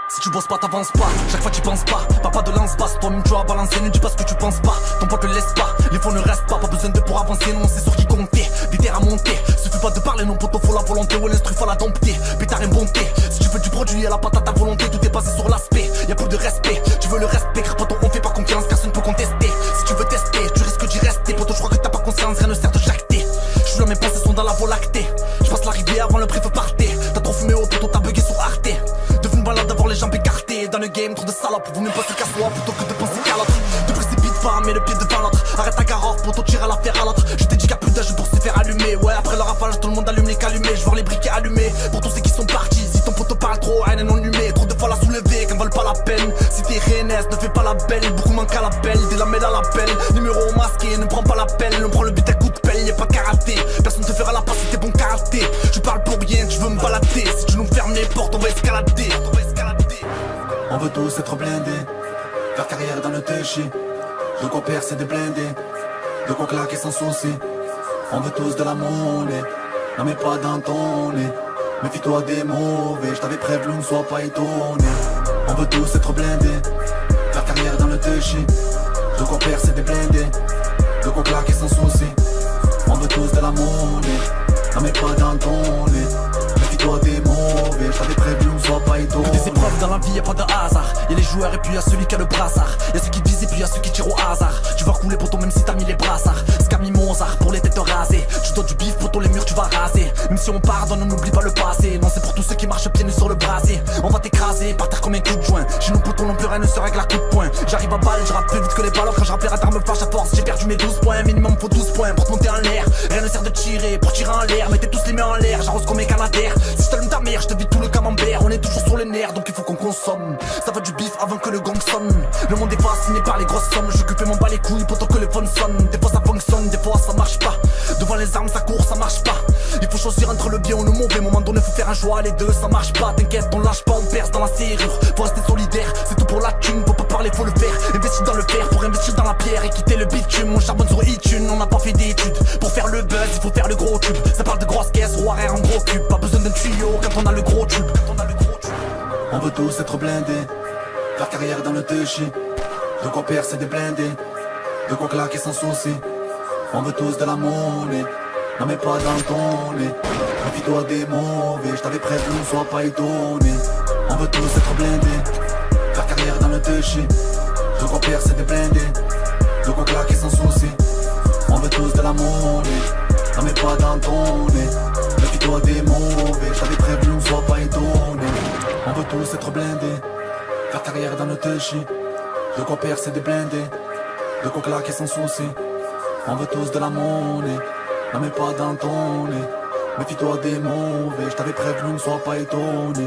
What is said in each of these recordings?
Si tu bosses pas, t'avances pas, chaque fois tu penses pas. Papa de lance-passe, toi-même tu vas balancer. Ne dis pas ce que tu penses pas, ton pote le laisse pas. Les fonds ne restent pas besoin de pour avancer. Non, c'est sur qui compter, des terres à monter. Suffit pas de parler, non poteau, faut la volonté. Ouais, l'instru, faut la dompter, pétard et bonté. Si tu veux du produit à la patate à volonté, tout est basé sur l'aspect, y'a plus de respect. Tu veux le respect, car poteau, on fait pas confiance, personne peut contester. Si tu veux tester, tu risques d'y rester. Poteau, je crois que t'as pas conscience, rien ne sert de jacter. Je suis là, mes pensées sont dans la voie lactée. Je passe l'arrivée avant le brief parté. T'as trop fumé au poteau, t'as bugué sur Arte. Devenu malade d'avoir les jambes écartées. Dans le game, trop de salopes, vaut mieux passer casse-toi plutôt que de penser qu'à l'autre. Te précipite pas, mets le pied devant l'autre. Arrête ta garotte, poteau, tire à l'affaire à l'autre. Je t'ai dit qu'il y a plus d'âge pour se faire allumer. Ouais, après le rafale, tout le monde allume les calumés. Je vois les briquets allumés, pour tous ceux qui sont partis. Si ton poteau parle trop, haine non allumée. Trop de fois la soulever, qu'elle valent pas la peine. Si t'es RNS, ne fais pas la belle. Beaucoup manquent à la belle, dès la mêle à l'appel. Numéro masqué, ne prends pas l'appel. On prend le but à coup de pelle, y'a pas de karaté. Personne te fera la passe si t'es bon karaté. Je parle pour rien, tu veux me balader. Si tu nous fermes les portes, on va escalader. On veut tous être blindés, faire carrière dans le TJ. De quoi percer des blindés, de quoi claquer sans souci. On veut tous de la monnaie, non mais pas dans ton nez. Méfie-toi des mauvais, je t'avais prévenu, ne sois pas étonné. On veut tous être blindés, faire carrière dans le TJ. De quoi percer des blindés, de quoi claquer sans souci. On veut tous de la monnaie, non mais pas dans ton nez. Méfie-toi des mauvais, je t'avais prévenu, ne sois pas étonné. Des épreuves dans la vie, y'a pas de hasard. Y'a les joueurs et puis y'a celui qui a le brassard. Y'a ceux qui visent et puis y'a ceux qui tirent au hasard. Tu vas couler poteau même si t'as mis les brassards. Scami Mozart pour les têtes rasées. Tu dois du bif poteau, les murs tu vas raser. Même si on pardonne, on n'oublie pas le passé. Non, c'est pour tous ceux qui marchent pieds nus sur le brasier. On va t'écraser, par terre comme un coup de joint. Chez nous poteau non plus rien ne se règle à coup de poing. J'arrive à balle, je rappe plus vite que les ballons. Quand je rappe les radars me flash à force. J'ai perdu mes 12 points, minimum faut 12 points. Pour te monter en l'air, rien ne sert de tirer. Pour tirer en l'air, mettez tous les mains en l'air. J'arrose comme mes canadaires. Si je t'allume ta mère, je te vide tout le camembert. On est toujours sur les nerfs, donc il faut qu'on consomme. Ça va du bif avant que le gong sonne. Le monde est fasciné par les grosses sommes. Je m'en bats les couilles pourtant que le phone sonne. Des fois ça fonctionne, des fois ça marche pas. Devant les armes ça court, ça marche pas. Il faut choisir entre le bien ou le mauvais. Moment donné faut faire un choix, les deux ça marche pas. T'inquiète, on lâche pas, on perce dans la serrure. Faut rester solidaire, c'est tout pour la thune. Faut pas parler, faut le faire. Investir dans le fer pour investir dans la pierre et quitter le bitume. On charbonne sur iTunes, on n'a pas fait d'études. Pour faire le buzz, il faut faire le gros tube. Ça parle de grosses caisses, roue arrière en gros cube. Pas besoin d'un tuyau quand on a le gros tube. On veut tous être blindés, faire carrière dans le TJ. De quoi percer des blindés, de quoi claquer sans souci. On veut tous de la monnaie, non mais pas dans ton nez. Méfie-toi des mauvais, je t'avais prévenu, ne sois pas étonné. On veut tous être blindés, faire carrière dans le TJ. De quoi percer des blindés, de quoi claquer sans souci. On veut tous de la monnaie, non mais pas dans ton nez. Méfie-toi des mauvais, je t'avais prévenu, ne sois pas étonné. On veut tous être blindés, faire carrière dans le TJ. De quoi percer des blindés, de quoi claquer sans souci. On veut tous de la monnaie, non mais pas dans ton nez. Méfie-toi des mauvais, je t'avais prévenu, ne sois pas étonné.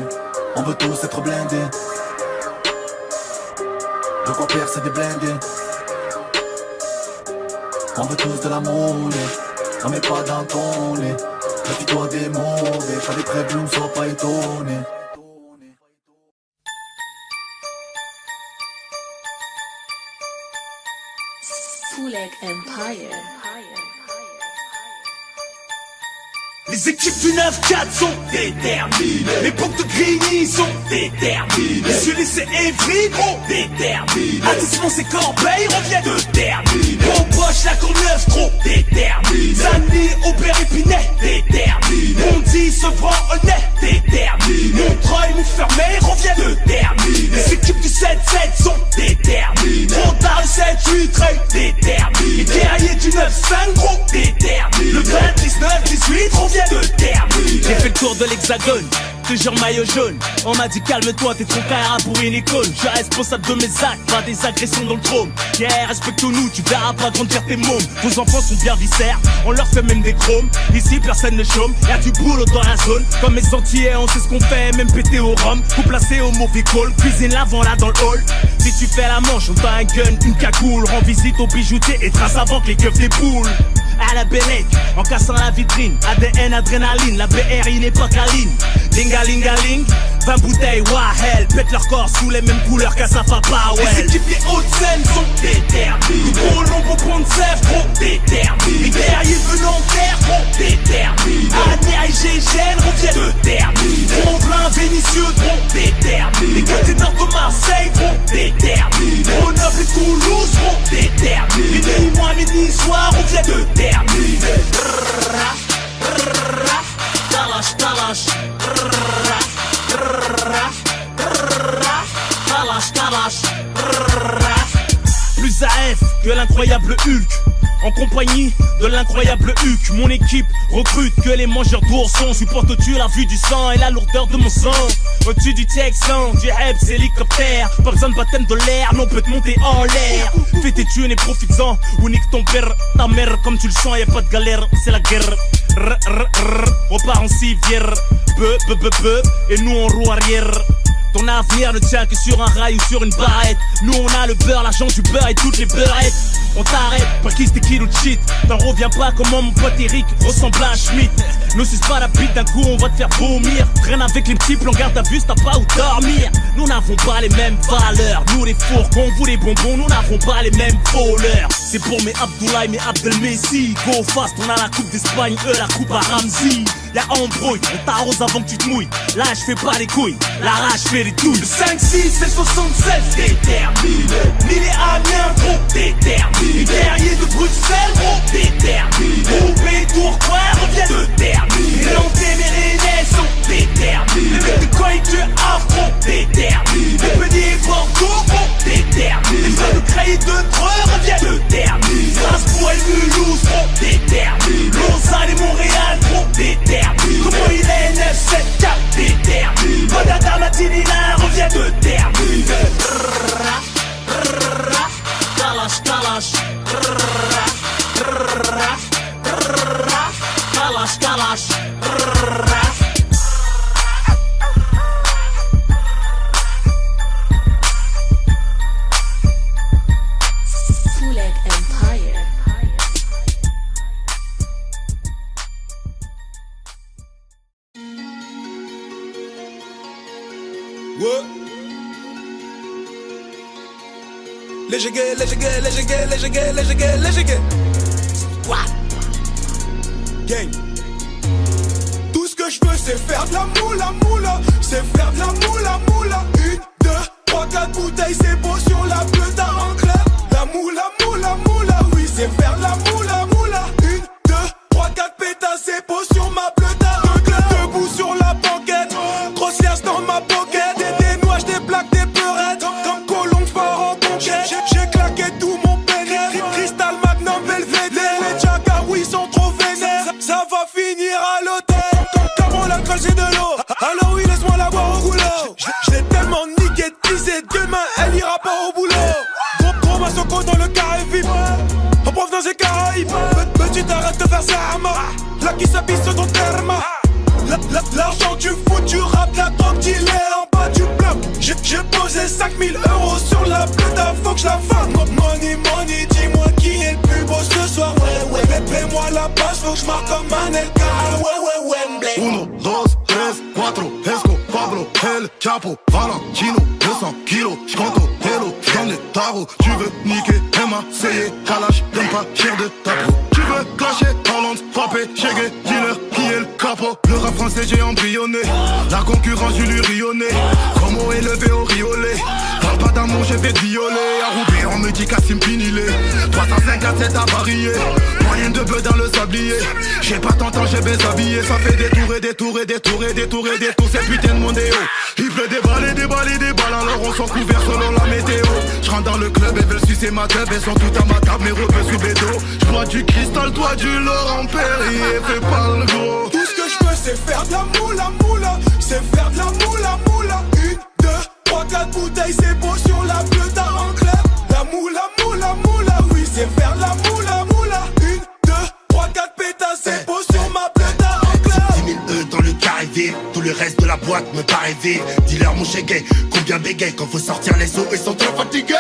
On veut tous être blindés, de quoi percer des blindés. On veut tous de la monnaie, non mais pas dans ton nez. Méfie-toi des mauvais, je t'avais prévenu, ne sois pas étonné. Fouleg Empire. Les équipes du 9-4 sont déterminées. Les boucs de Grigny sont déterminés. Messieurs lycée Évry, gros, déterminés. Attestement c'est Corbeil, revient déterminés. Bon poche, la Courneuve, trop déterminés. Zanny, Aubert, Épinay, déterminés. Bondy, Sevran, Honnête, déterminés. Montreuil, Montfermeil, revient déterminés. Les équipes du 7-7 sont déterminées. Rondard, le 7-8, Reuil, déterminés. Les guerriers du 9-5, gros, déterminés. Le 19-18, revient j'ai fait le tour de l'hexagone, toujours maillot jaune. On m'a dit calme-toi, t'es trop carré pour une icône. Je suis responsable de mes actes, pas des agressions dans le trône. Yeah, respecte-nous, tu verras pas grandir tes mômes. Vos enfants sont bien viscères, on leur fait même des chromes. Ici personne ne chôme, y'a du boulot dans la zone. Comme les Antillais, on sait ce qu'on fait, même péter au rhum. Faut placer au mauvais call, cuisine l'avant là dans le hall. Si tu fais la manche, on t'a un gun, une cagoule. Rends visite au bijoutier et trace avant que les keufs déboulent. À la Bellec, en cassant la vitrine. ADN, adrénaline, la BRI n'est pas câline. Lingalingaling, 20 bouteilles, wahel. Pètent leur corps sous les mêmes couleurs qu'à sa papa, ouais. Les équipes des Hauts-de-Seine sont déterminés. Les gros longs pour prendre sèvres, trop déterminés. Les guerriers venant terre, trop déterminés. Année, IGGN, revient déterminés. Tromblin, Vénitieux, trop déterminés. Les côtés que l'incroyable Hulk. En compagnie de l'incroyable Hulk, mon équipe recrute que les mangeurs d'oursons. Supportes-tu la vue du sang et la lourdeur de mon sang? Au-dessus du Texan, du Hebs, hélicoptère. Pas besoin de baptême de l'air, mais on peut te monter en l'air. Fais tes thunes et profites-en, ou nique ton père, ta mère. Comme tu le sens, y'a pas de galère, c'est la guerre. On part en civière, et nous on roue arrière. Ton avenir ne tient que sur un rail ou sur une barrette. Nous on a le beurre, l'argent du beurre et toutes les beurrettes. On t'arrête, pas qui c'était qui nous cheat. T'en reviens pas comment mon pote Eric ressemble à un Schmitt. Ne suce pas la bite, d'un coup on va te faire vomir. Traîne avec les petits plans, garde ta vue, t'as pas où dormir. Nous n'avons pas les mêmes valeurs. Nous les fourgons, vous les bonbons, nous n'avons pas les mêmes voleurs. C'est pour mes Abdoulaye, mes Abdel Messi. Go fast, on a la coupe d'Espagne, eux la coupe à Ramsey. Y'a embrouille, on t'arrose avant que tu te mouilles. Là je fais pas les couilles, la rage fait les douilles. Le 5, 6 et 76, déterminé. Ni les Amiens, gros, déterminé. Les guerriers de Bruxelles, gros, déterminé. Roubaix, Tourcoing, reviennent déterminé. Les Nantais, Mérénais sont déterminés. Les mecs de Coït, de Havre, gros, déterminé. Les Béliers, Bordeaux, gros, déterminé. Les frères de Creil, de Dreux, reviennent déterminés. Strasbourg et Mulhouse, gros, déterminé. Lausanne et Montréal, gros, déterminé. Comment il est 9, 7, 4, déterminé. Badada, Matinina, revient de terminer. Kalash, kalash. Kalash, kalash. Fuleg Empire. Ouais. Léger gay, léger gay, léger gay, léger gay, léger gay, léger gay. Quoi? Gang. Tout ce que je veux c'est faire de la moula moula. C'est faire de la moula moula. 1, 2, 3, 4 bouteilles, c'est beau sur la bleuta en clair. La moula moula moula, oui c'est faire de la moula moula. 1, 2, 3, 4 pétasses, c'est beau sur ma bleuta en clair. Debout sur la banquette, grosse liasse dans ma pocket. Des noix, des plaques, des peurettes. Comme Colombe, j'pars en conquête. J'ai claqué tout mon pénère. Cristal, Magnum, Belvedere. Les Jaga, oui, sont trop vénères. Ça va finir à l'hôtel. Comme on l'alcool, c'est de l'eau. Alors oui, laisse-moi la boire au goulot. J'l'ai tellement niqué, teasé. Demain, elle ira pas au boulot. Gros Massoko dans le carré VIP. En provenance des Caraïbes. Petit, t'arrêtes de faire ça à mort. Là qui s'habille sur ton terme. L'argent du foot, tu rap, la drogue, il est en bas du bloc. J'ai posé 5000 € sur la plata, faut que je la fasse. Money, money, dis-moi qui est le plus beau ce soir. Ouais, ouais, paie-moi la base, faut que je marque comme un LK. Ouais, Wembley. 1, 2, 3, 4, Esco, Pablo, El Chapo, Valentino, 200 kilos, j'conto, Telo, j'donne les tarots. Tu veux niquer, MACE, Kalash, donne pas cher de ta peau. Tu veux clasher, Hollande, frapper, Chegué, dealer, qui est le capot. Le rap français j'ai embryonné, la concurrence je lui rionnais. Como élevé au riolet, parle pas d'amour j'ai fait violer. À Roubaix on me dit Kassim Pinilé, 357 à varier. Moyenne de bœuf dans le sablier, j'ai pas ton temps j'ai déshabillé. Ça fait des tours et des tours et des tours et des tours et des tours. C'est putain de mondéo, il pleut des balles et des balles et des balles. Alors on s'en couvert selon la météo. J'rentre dans le club et veulent sucer ma teub. Elles sont toutes à ma table, mes repeux sous bédo. J'bois du cristal, toi du Laurent Perrier. Fais pas le gros. Tout ce que je veux c'est faire de la moula moula. C'est faire de la moula moula. 1, 2, 3, 4 bouteilles, c'est beau sur la bleuta en clair. La moula moula moula, oui c'est faire de la moula moula. 1, 2, 3, 4 pétasses, c'est beau sur ma bleuta en clair. 10 000 dans le carré vide, tout le reste de la boîte me paraît vide. Dis-leur mon chégué, combien bégaye quand faut sortir les os, ils sont trop fatigués.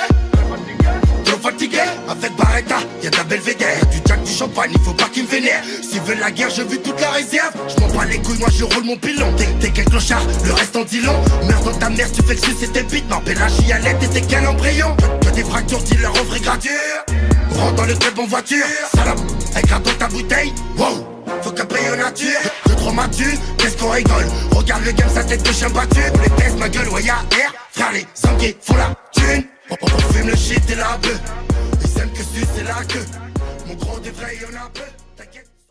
Trop fatigués, avec Barretta, y'a de la Belvedere, du Jack, du champagne, il faut pas qu'ils me vénèrent. S'ils veulent la guerre, je veux toute la réserve. Je m'en bats les couilles, moi je roule mon pilon. T'es quel clochard, le reste en dit long. Meurs dans ta mère, tu fais que sucer tes bites. M'appelle la chialette et t'es qu'un embryon. Que des fractures, dis-leur en vrai gradure. Rentre dans le club en voiture, salope, avec un dans ta bouteille. Wow, faut qu'un paye en nature. De trop mature, qu'est-ce qu'on rigole. Regarde le game, sa tête de chien battu. On les baisse, ma gueule, ouais y'a air. Frère, les sanguiers font la thune. On fume le shit et la bœuf. Ils aiment que c'est la queue. Mon gros des vrais, y'en a peu.